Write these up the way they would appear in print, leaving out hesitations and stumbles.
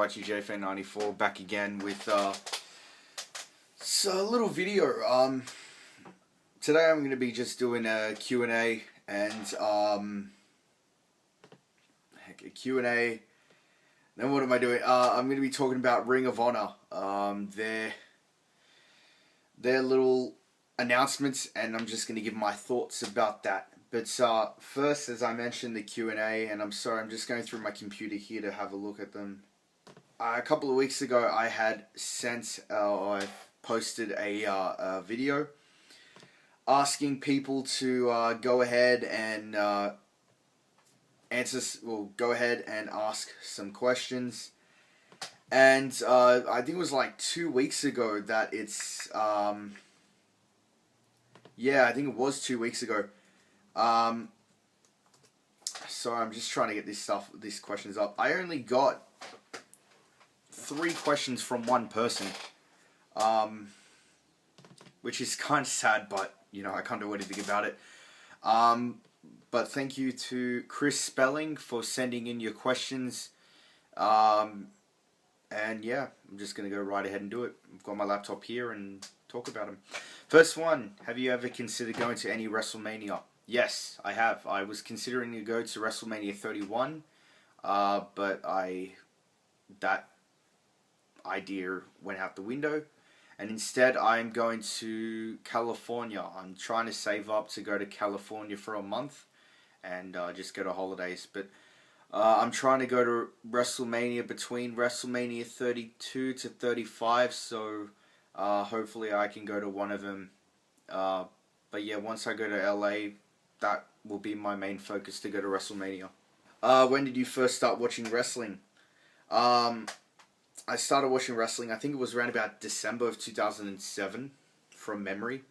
YTJFan94 back again with a little video. Today I'm going to be just doing a Q&A and a Q&A. Then what am I doing? I'm going to be talking about Ring of Honor. Their little announcements, and I'm just going to give my thoughts about that. But first, as I mentioned, the Q&A, and I'm sorry, I'm just going through my computer here to have a look at them. A couple of weeks ago, I had I posted a video asking people to go ahead and go ahead and ask some questions. And I think it was like 2 weeks ago that it's yeah, I think it was 2 weeks ago. Sorry, I'm just trying to get these questions up. I only got 3 questions from one person, which is kind of sad, but you know, I can't do anything about it. But thank you to Chris Spelling for sending in your questions. And yeah, I'm just going to go right ahead and do it. I've got my laptop here and talk about them. First one, have you ever considered going to any WrestleMania? Yes, I have. I was considering to go to WrestleMania 31, but that idea went out the window. And instead, I'm going to California. I'm trying to save up to go to California for a month and just go to holidays. But I'm trying to go to WrestleMania between WrestleMania 32 to 35, so hopefully I can go to one of them. But yeah, once I go to LA, that will be my main focus, to go to WrestleMania. When did you first start watching wrestling? I started watching wrestling, I think it was around about December of 2007, from memory.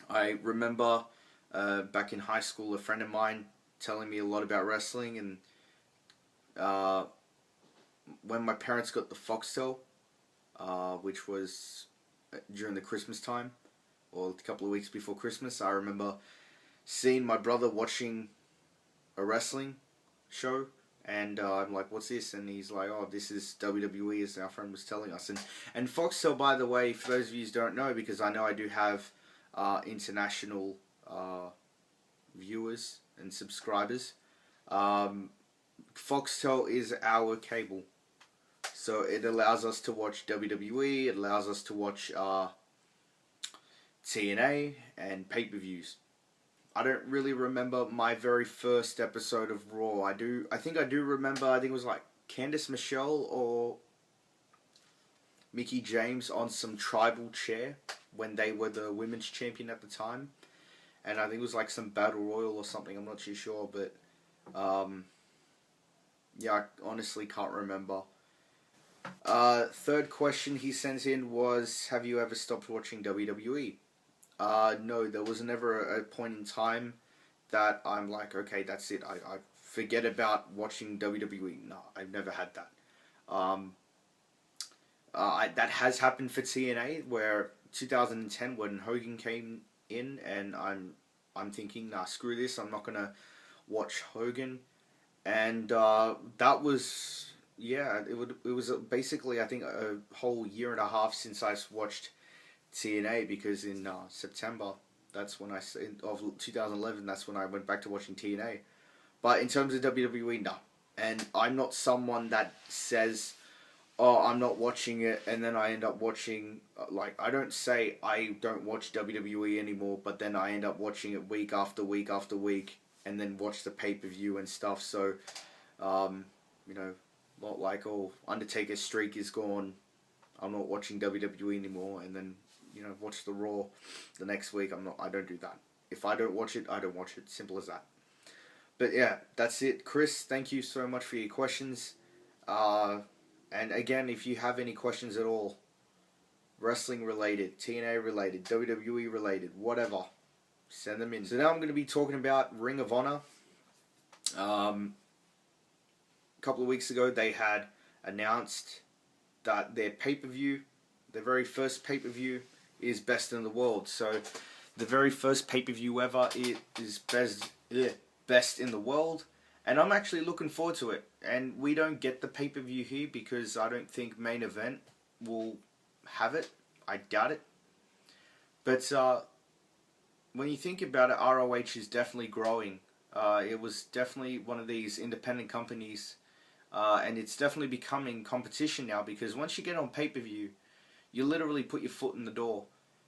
I remember back in high school, a friend of mine telling me a lot about wrestling, and when my parents got the Foxtel, which was during the Christmas time, or a couple of weeks before Christmas, I remember seeing my brother watching a wrestling show, and I'm like, what's this? And he's like, oh, this is WWE, as our friend was telling us. And Foxtel, by the way, for those of you who don't know, because I know I do have international viewers and subscribers, Foxtel is our cable. So it allows us to watch WWE, it allows us to watch TNA and pay-per-views. I don't really remember my very first episode of Raw. I think I do remember, I think it was like Candice Michelle or Mickie James on some tribal chair when they were the women's champion at the time. And I think it was like some battle royal or something, I'm not too sure, but yeah, I honestly can't remember. Third question he sends in was, have you ever stopped watching WWE? No, there was never a point in time that I'm like, okay, that's it, I forget about watching WWE. No, I've never had that. That has happened for TNA, where 2010 when Hogan came in, and I'm thinking, nah, screw this, I'm not gonna watch Hogan. And that was, yeah, it was basically, I think, a whole year and a half since I watched TNA, because in September, that's when of 2011, that's when I went back to watching TNA. But in terms of WWE, no. And I'm not someone that says, oh, I'm not watching it, and then I end up watching, like, I don't say I don't watch WWE anymore, but then I end up watching it week after week after week, and then watch the pay-per-view and stuff. So, you know, not like, oh, Undertaker's streak is gone, I'm not watching WWE anymore, and then, you know, watch the Raw the next week. I don't do that. If I don't watch it, I don't watch it. Simple as that. But yeah, that's it. Chris, thank you so much for your questions. And again, if you have any questions at all, wrestling related, TNA related, WWE related, whatever, send them in. So now I'm going to be talking about Ring of Honor. A couple of weeks ago, they had announced that their pay-per-view, their very first pay-per-view, is Best in the World. So the very first pay-per-view ever is Best in the World, And I'm actually looking forward to it. And we don't get the pay-per-view here because I don't think Main Event will have it. I doubt it. But when you think about it, ROH is definitely growing. It was definitely one of these independent companies, and it's definitely becoming competition now because once you get on pay-per-view, you literally put your foot in the door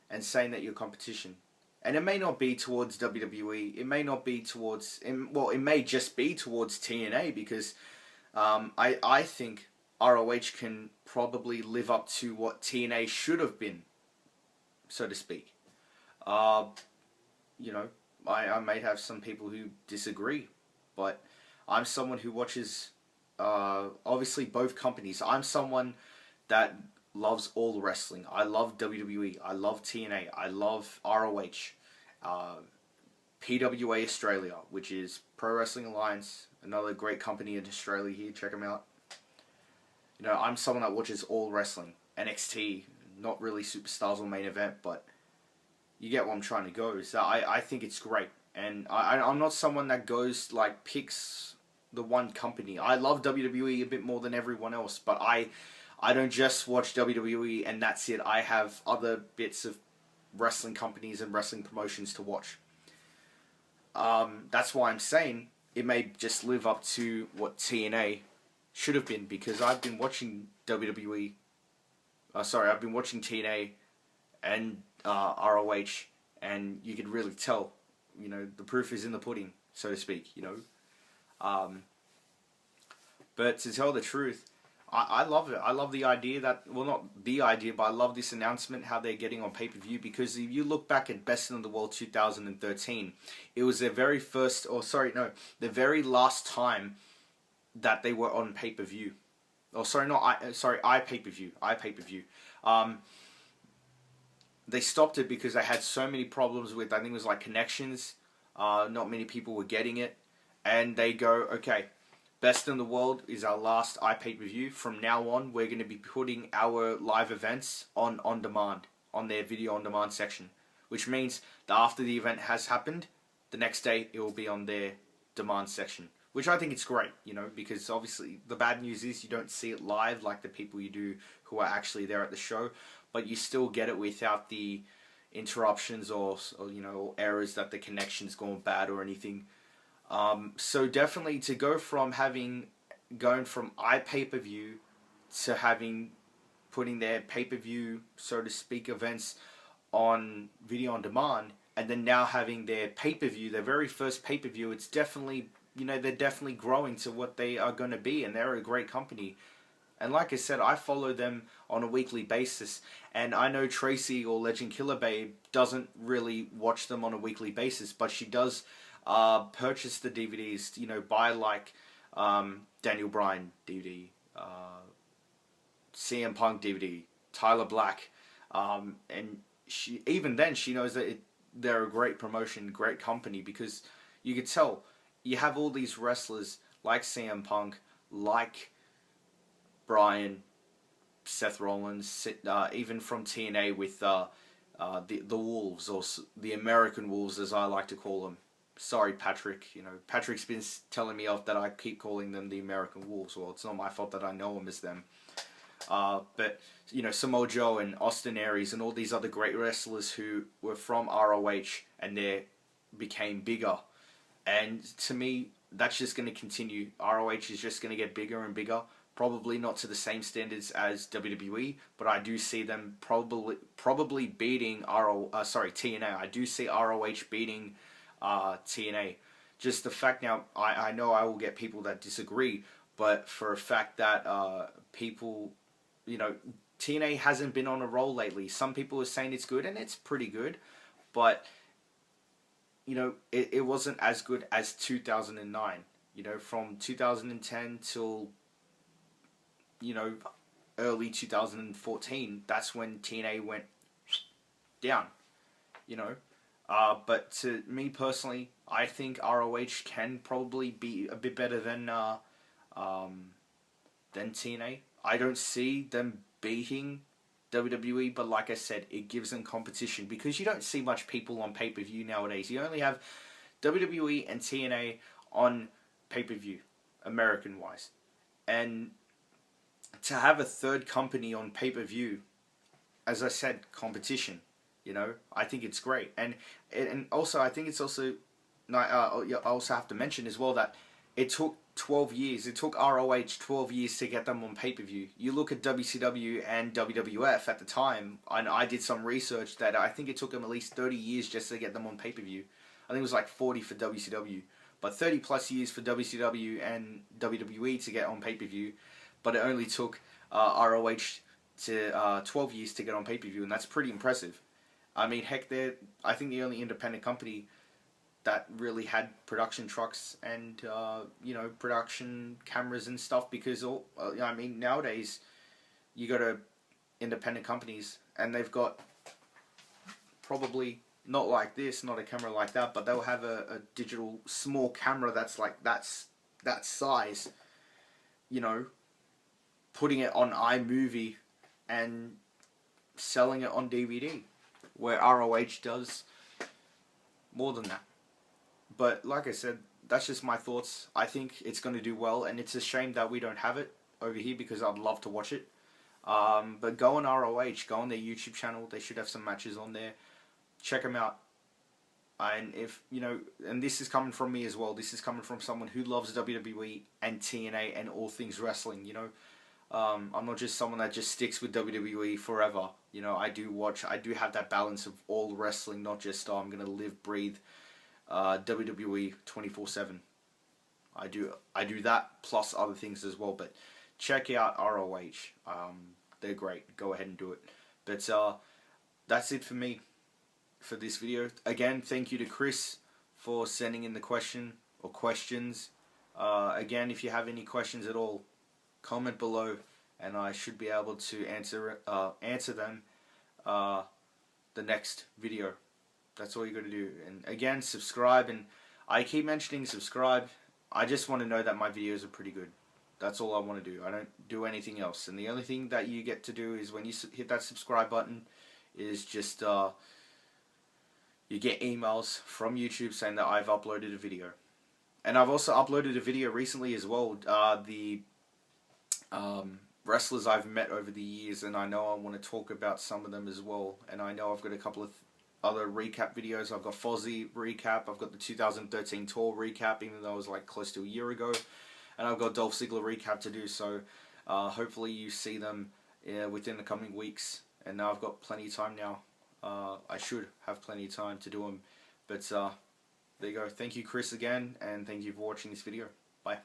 and saying that you're competition. And it may not be towards WWE. It may not be towards... Well, it may just be towards TNA because I think ROH can probably live up to what TNA should have been, so to speak. You know, I may have some people who disagree, but I'm someone who watches obviously both companies. I'm someone that loves all wrestling. I love WWE. I love TNA. I love ROH. PWA Australia, which is Pro Wrestling Alliance, another great company in Australia here. Check them out. You know, I'm someone that watches all wrestling. NXT, not really Superstars or Main Event, but you get what I'm trying to go. So I think it's great. And I'm not someone that goes, like, picks the one company. I love WWE a bit more than everyone else, but I don't just watch WWE and that's it. I have other bits of wrestling companies and wrestling promotions to watch. That's why I'm saying it may just live up to what TNA should have been, because I've been watching WWE. I've been watching TNA and ROH, and you could really tell. You know, the proof is in the pudding, so to speak. You know, but to tell the truth, I love it. I love the idea that, well, not the idea, but I love this announcement, how they're getting on pay-per-view, because if you look back at Best in the World 2013, it was their very first, the very last time that they were on pay-per-view. iPay-per-view. They stopped it because they had so many problems with, I think it was like connections, not many people were getting it, and they go, okay, Best in the World is our last iPay-per-view. From now on, we're going to be putting our live events on demand, on their video on demand section. Which means that after the event has happened, the next day it will be on their demand section. Which I think it's great, you know, because obviously the bad news is you don't see it live like the people you do who are actually there at the show. But you still get it without the interruptions or you know, errors that the connection's gone bad or anything. So definitely to go from iPay-per-view to putting their pay-per-view, so to speak, events on video on demand, and then now having their pay-per-view, their very first pay-per-view, it's definitely, you know, they're definitely growing to what they are going to be, and they're a great company. And like I said, I follow them on a weekly basis, and I know Tracy or Legend Killer Babe doesn't really watch them on a weekly basis, but she does purchase the DVDs, you know, buy like Daniel Bryan DVD, CM Punk DVD, Tyler Black, and she knows that they're a great promotion, great company, because you could tell you have all these wrestlers like CM Punk, like Bryan, Seth Rollins, even from TNA with the Wolves, or the American Wolves as I like to call them. Sorry, Patrick. You know, Patrick's been telling me off that I keep calling them the American Wolves. Well, it's not my fault that I know them as them. But, you know, Samoa Joe and Austin Aries and all these other great wrestlers who were from ROH and they became bigger. And to me, that's just going to continue. ROH is just going to get bigger and bigger. Probably not to the same standards as WWE, but I do see them probably beating TNA. I do see ROH beating TNA. Just the fact now, I know I will get people that disagree, but for a fact that people, you know, TNA hasn't been on a roll lately. Some people are saying it's good, and it's pretty good, but, you know, it wasn't as good as 2009. You know, from 2010 till, you know, early 2014, that's when TNA went down, you know. But to me personally, I think ROH can probably be a bit better than TNA. I don't see them beating WWE, but like I said, it gives them competition because you don't see much people on pay-per-view nowadays. You only have WWE and TNA on pay-per-view, American-wise. And to have a third company on pay-per-view, as I said, competition, you know, I think it's great. And also, I think it's also, I also have to mention as well that it took 12 years. It took ROH 12 years to get them on pay-per-view. You look at WCW and WWF at the time, and I did some research that I think it took them at least 30 years just to get them on pay-per-view. I think it was like 40 for WCW, but 30 plus years for WCW and WWE to get on pay-per-view. But it only took ROH to 12 years to get on pay-per-view, and that's pretty impressive. I mean, heck, I think the only independent company that really had production trucks and you know, production cameras and stuff, because I mean, nowadays you go to independent companies and they've got probably not like this, not a camera like that, but they'll have a digital small camera that's like that size, you know, putting it on iMovie and selling it on DVD, where ROH does more than that. But like I said, that's just my thoughts. I think it's going to do well, and it's a shame that we don't have it over here because I'd love to watch it. But go on ROH, go on their YouTube channel. They should have some matches on there. Check them out. And if, you know, and this is coming from me as well. This is coming from someone who loves WWE and TNA and all things wrestling, you know. I'm not just someone that just sticks with WWE forever. You know, I do have that balance of all wrestling, not just, I'm going to live, breathe WWE 24/7. I do that plus other things as well. But check out ROH. They're great. Go ahead and do it. But that's it for me for this video. Again, thank you to Chris for sending in the question or questions. Again, if you have any questions at all, comment below, and I should be able to answer them the next video. That's all you got to do. And again, subscribe. And I keep mentioning subscribe. I just want to know that my videos are pretty good. That's all I want to do. I don't do anything else. And the only thing that you get to do is when you hit that subscribe button is just you get emails from YouTube saying that I've uploaded a video. And I've also uploaded a video recently as well. The wrestlers I've met over the years, and I know I want to talk about some of them as well. And I know I've got a couple of other recap videos. I've got Fozzy recap, I've got the 2013 tour recap, even though it was like close to a year ago, and I've got Dolph Ziggler recap to do. So hopefully you see them within the coming weeks. And now I've got plenty of time now. I should have plenty of time to do them. But there you go. Thank you, Chris, again, and thank you for watching this video. Bye.